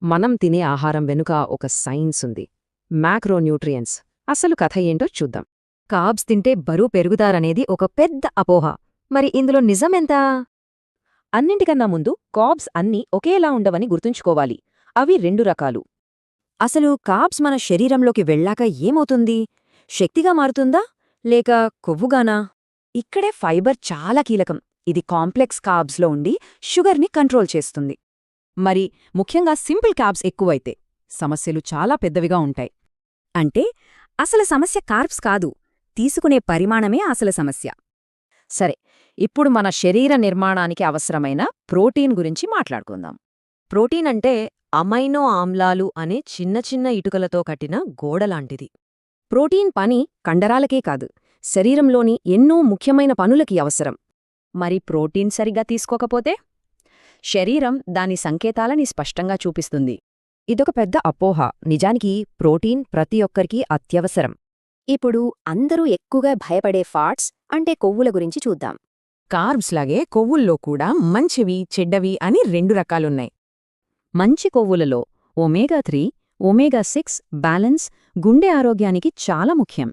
మనం తినే ఆహారం వెనుక ఒక సైన్స్ ఉంది. మ్యాక్రోన్యూట్రియన్స్. అసలు కథ ఏంటో చూద్దాం. కార్బ్స్ తింటే బరువు పెరుగుతారనేది ఒక పెద్ద అపోహ. మరి ఇందులో నిజమెంత? అన్నింటికన్నా ముందు కార్బ్స్ అన్నీ ఒకేలా ఉండవని గుర్తుంచుకోవాలి. అవి రెండు రకాలు. అసలు కార్బ్స్ మన శరీరంలోకి వెళ్ళాక ఏమవుతుంది? శక్తిగా మారుతుందా లేక కొవ్వుగానా? ఇక్కడే ఫైబర్ చాలా కీలకం. ఇది కాంప్లెక్స్ కార్బ్స్లో ఉండి షుగర్ని కంట్రోల్ చేస్తుంది. మరి ముఖ్యంగా సింపుల్ కార్బ్స్ ఎక్కువైతే సమస్యలు చాలా పెద్దవిగా ఉంటాయి. అంటే అసలు సమస్య కార్బ్స్ కాదు, తీసుకునే పరిమాణమే అసలు సమస్య. సరే, ఇప్పుడు మన శరీర నిర్మాణానికి అవసరమైన ప్రోటీన్ గురించి మాట్లాడుకుందాం. ప్రోటీన్ అంటే అమైనో ఆమ్లాలు అనే చిన్న చిన్న ఇటుకలతో కట్టిన గోడలాంటిది. ప్రోటీన్ పని కండరాలకే కాదు, శరీరంలోని ఎన్నో ముఖ్యమైన పనులకి అవసరం. మరి ప్రోటీన్ సరిగ్గా తీసుకోకపోతే శరీరం దాని సంకేతాలని స్పష్టంగా చూపిస్తుంది. ఇదొక పెద్ద అపోహ. నిజానికి ప్రోటీన్ ప్రతి ఒక్కరికీ అత్యవసరం. ఇప్పుడు అందరూ ఎక్కువగా భయపడే ఫ్యాట్స్ అంటే కొవ్వుల గురించి చూద్దాం. కార్బ్స్ లాగే కొవ్వుల్లో కూడా మంచివి చెడ్డవి అని రెండు రకాలున్నాయి. మంచి కొవ్వులలో ఒమేగా-3, ఒమేగా-6 బ్యాలెన్స్ గుండె ఆరోగ్యానికి చాలా ముఖ్యం.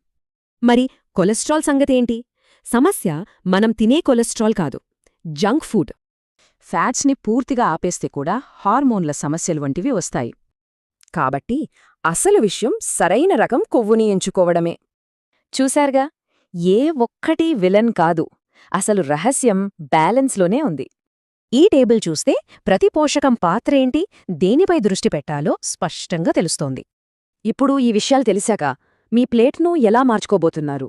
మరి కొలెస్ట్రాల్ సంగతేంటి? సమస్య మనం తినే కొలెస్ట్రాల్ కాదు, జంక్ ఫుడ్. ఫ్యాట్స్ని పూర్తిగా ఆపేస్తే కూడా హార్మోన్ల సమస్యలు వంటివి వస్తాయి. కాబట్టి అసలు విషయం సరైన రకం కొవ్వుని ఎంచుకోవడమే. చూశారుగా, ఏ ఒక్కటీ విలన్ కాదు. అసలు రహస్యం బ్యాలెన్స్లోనే ఉంది. ఈ టేబుల్ చూస్తే ప్రతి పోషకం పాత్రేంటి, దేనిపై దృష్టి పెట్టాలో స్పష్టంగా తెలుస్తోంది. ఇప్పుడు ఈ విషయాలు తెలిసాక మీ ప్లేట్ను ఎలా మార్చుకోబోతున్నారు?